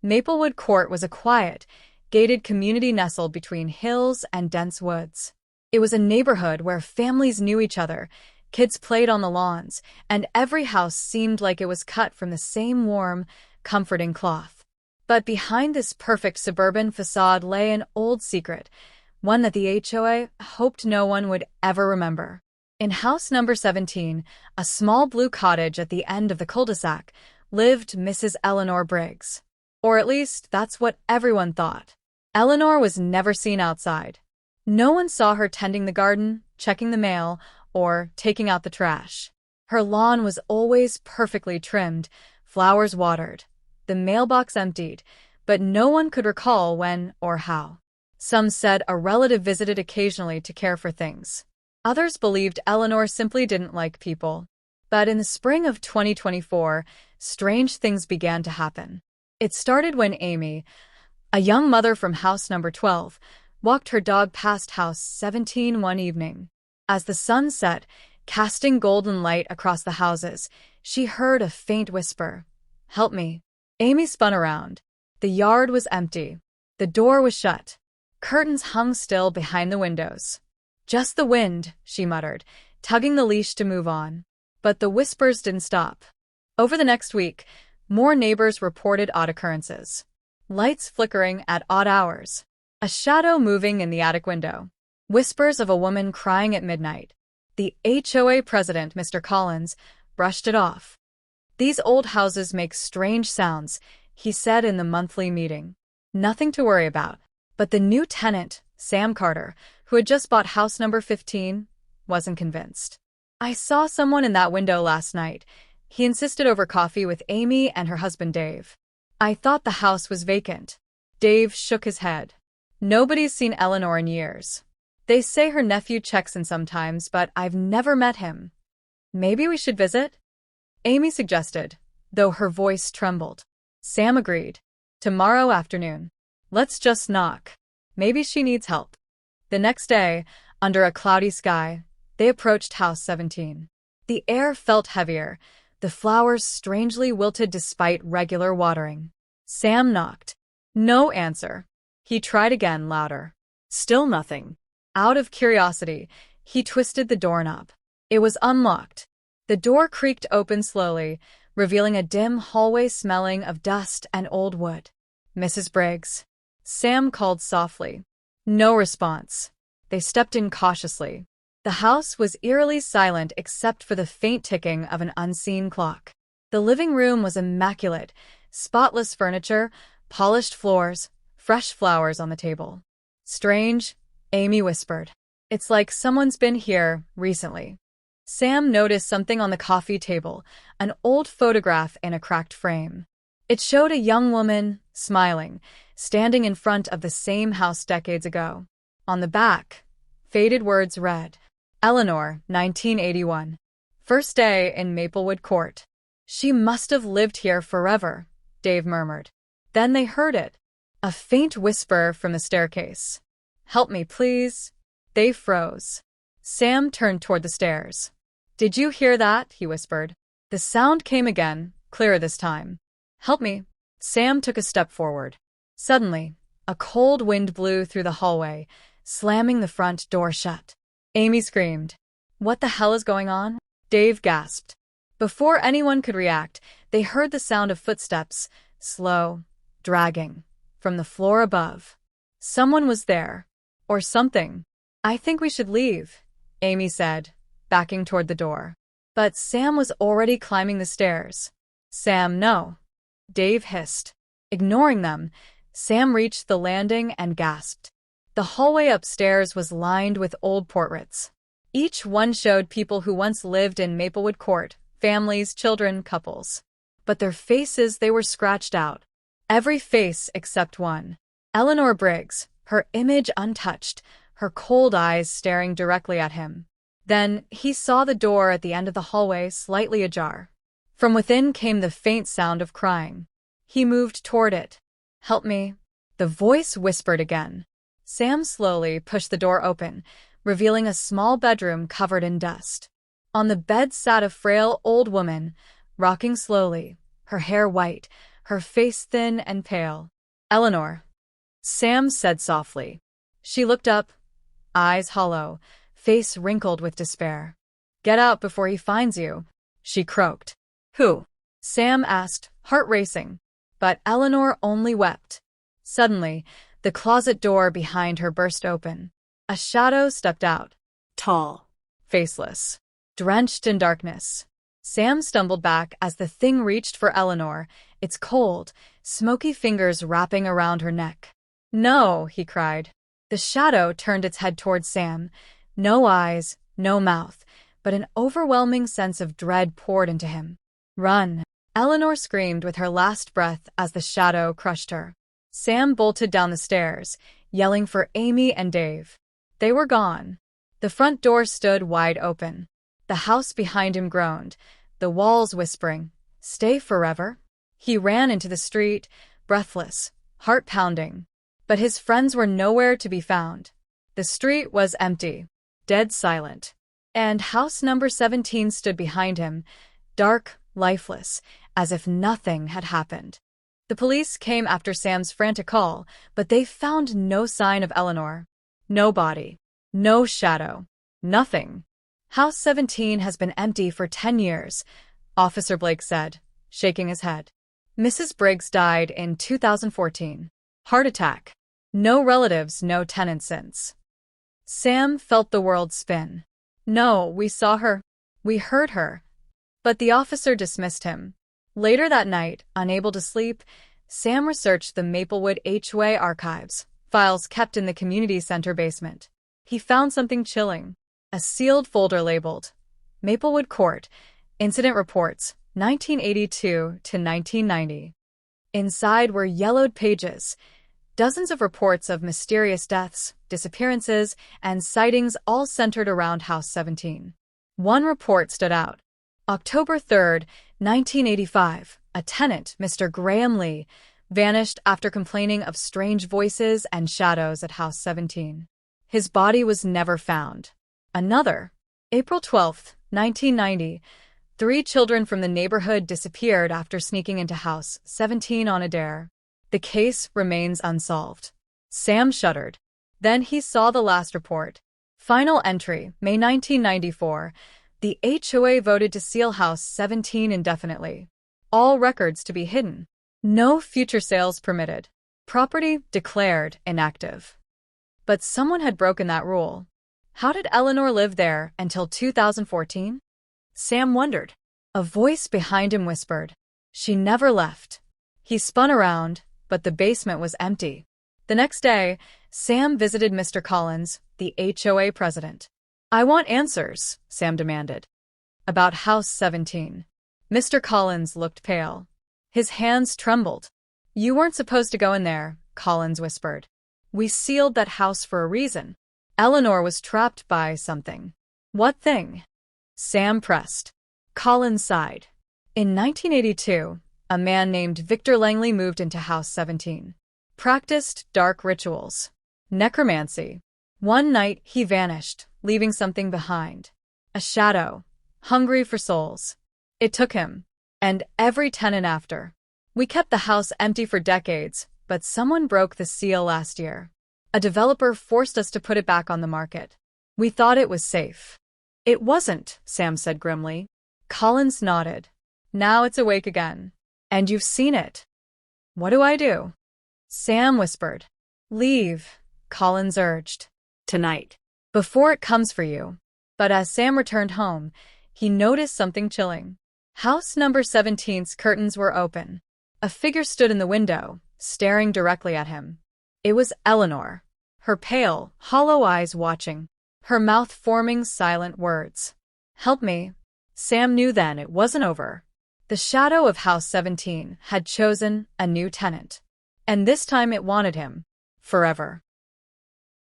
Maplewood Court was a quiet, gated community nestled between hills and dense woods. It was a neighborhood where families knew each other, kids played on the lawns, and every house seemed like it was cut from the same warm, comforting cloth. But behind this perfect suburban facade lay an old secret, one that the HOA hoped no one would ever remember. In house number 17, a small blue cottage at the end of the cul-de-sac, lived Mrs. Eleanor Briggs. Or at least, that's what everyone thought. Eleanor was never seen outside. No one saw her tending the garden, checking the mail, or taking out the trash. Her lawn was always perfectly trimmed, flowers watered, the mailbox emptied, but no one could recall when or how. Some said a relative visited occasionally to care for things. Others believed Eleanor simply didn't like people. But in the spring of 2024, strange things began to happen. It started when Amy, a young mother from house number 12, walked her dog past house 17 one evening. As the sun set, casting golden light across the houses, she heard a faint whisper, "Help me." Amy spun around. The yard was empty. The door was shut. Curtains hung still behind the windows. "Just the wind," she muttered, tugging the leash to move on. But the whispers didn't stop. Over the next week, more neighbors reported odd occurrences. Lights flickering at odd hours. A shadow moving in the attic window. Whispers of a woman crying at midnight. The HOA president, Mr. Collins, brushed it off. "These old houses make strange sounds," he said in the monthly meeting. Nothing to worry about. But the new tenant, Sam Carter, who had just bought house number 15, wasn't convinced. "I saw someone in that window last night," he insisted over coffee with Amy and her husband Dave. "I thought the house was vacant." Dave shook his head. "Nobody's seen Eleanor in years. They say her nephew checks in sometimes, but I've never met him." "Maybe we should visit?" Amy suggested, though her voice trembled. Sam agreed. "Tomorrow afternoon. Let's just knock. Maybe she needs help." The next day, under a cloudy sky, they approached house 17. The air felt heavier. The flowers strangely wilted despite regular watering. Sam knocked. No answer. He tried again, louder. Still nothing. Out of curiosity, he twisted the doorknob. It was unlocked. The door creaked open slowly, revealing a dim hallway smelling of dust and old wood. "Mrs. Briggs?" Sam called softly. No response. They stepped in cautiously. The house was eerily silent except for the faint ticking of an unseen clock. The living room was immaculate, spotless furniture, polished floors, fresh flowers on the table. "Strange," Amy whispered. "It's like someone's been here recently." Sam noticed something on the coffee table, an old photograph in a cracked frame. It showed a young woman, smiling, standing in front of the same house decades ago. On the back, faded words read, "Eleanor, 1981. First day in Maplewood Court." "She must have lived here forever," Dave murmured. Then they heard it. A faint whisper from the staircase. "Help me, please." Dave froze. Sam turned toward the stairs. "Did you hear that?" he whispered. The sound came again, clearer this time. "Help me." Sam took a step forward. Suddenly, a cold wind blew through the hallway, slamming the front door shut. Amy screamed. "What the hell is going on?" Dave gasped. Before anyone could react, they heard the sound of footsteps, slow, dragging, from the floor above. Someone was there. Or something. "I think we should leave," Amy said, backing toward the door. But Sam was already climbing the stairs. "Sam, no." Dave hissed. Ignoring them, Sam reached the landing and gasped. The hallway upstairs was lined with old portraits. Each one showed people who once lived in Maplewood Court, families, children, couples. But their faces, they were scratched out. Every face except one. Eleanor Briggs, her image untouched, her cold eyes staring directly at him. Then he saw the door at the end of the hallway slightly ajar. From within came the faint sound of crying. He moved toward it. "Help me." The voice whispered again. Sam slowly pushed the door open, revealing a small bedroom covered in dust. On the bed sat a frail old woman, rocking slowly, her hair white, her face thin and pale. "Eleanor," Sam said softly. She looked up, eyes hollow, face wrinkled with despair. "Get out before he finds you," she croaked. "Who?" Sam asked, heart racing. But Eleanor only wept. Suddenly, the closet door behind her burst open. A shadow stepped out. Tall, faceless, drenched in darkness. Sam stumbled back as the thing reached for Eleanor, its cold, smoky fingers wrapping around her neck. "No," he cried. The shadow turned its head toward Sam. No eyes, no mouth, but an overwhelming sense of dread poured into him. "Run!" Eleanor screamed with her last breath as the shadow crushed her. Sam bolted down the stairs, yelling for Amy and Dave. They were gone. The front door stood wide open. The house behind him groaned, the walls whispering, "Stay forever?" He ran into the street, breathless, heart pounding. But his friends were nowhere to be found. The street was empty, dead silent. And house number 17 stood behind him, dark, lifeless, as if nothing had happened. The police came after Sam's frantic call, but they found no sign of Eleanor. No body. No shadow. Nothing. "House 17 has been empty for 10 years, Officer Blake said, shaking his head. "Mrs. Briggs died in 2014. Heart attack. No relatives, no tenant since." Sam felt the world spin. "No, we saw her. We heard her." But the officer dismissed him. Later that night, unable to sleep, Sam researched the Maplewood HOA archives, files kept in the community center basement. He found something chilling. A sealed folder labeled, "Maplewood Court, Incident Reports, 1982 to 1990. Inside were yellowed pages, dozens of reports of mysterious deaths, disappearances, and sightings all centered around House 17. One report stood out. October 3, 1985, a tenant, Mr. Graham Lee, vanished after complaining of strange voices and shadows at House 17. His body was never found. Another, April 12, 1990, 3 children from the neighborhood disappeared after sneaking into House 17 on a dare. The case remains unsolved. Sam shuddered. Then he saw the last report. Final entry, May 1994. The HOA voted to seal House 17 indefinitely. All records to be hidden. No future sales permitted. Property declared inactive. But someone had broken that rule. How did Eleanor live there until 2014? Sam wondered. A voice behind him whispered, "She never left." He spun around, but the basement was empty. The next day, Sam visited Mr. Collins, the HOA president. "I want answers," Sam demanded. "About House 17. Mr. Collins looked pale. His hands trembled. "You weren't supposed to go in there," Collins whispered. "We sealed that house for a reason. Eleanor was trapped by something." "What thing?" Sam pressed. Collins sighed. In 1982, a man named Victor Langley moved into House 17. Practiced dark rituals. Necromancy. One night, he vanished, leaving something behind. A shadow. Hungry for souls. It took him. And every tenant after. We kept the house empty for decades, but someone broke the seal last year. A developer forced us to put it back on the market. We thought it was safe. "It wasn't," Sam said grimly. Collins nodded. "Now it's awake again. And you've seen it. What do I do?" Sam whispered. "Leave," Collins urged. "Tonight. Before it comes for you." But as Sam returned home, he noticed something chilling. House number 17's curtains were open. A figure stood in the window, staring directly at him. It was Eleanor, her pale, hollow eyes watching, her mouth forming silent words. "Help me." Sam knew then it wasn't over. The shadow of House 17 had chosen a new tenant. And this time it wanted him. Forever.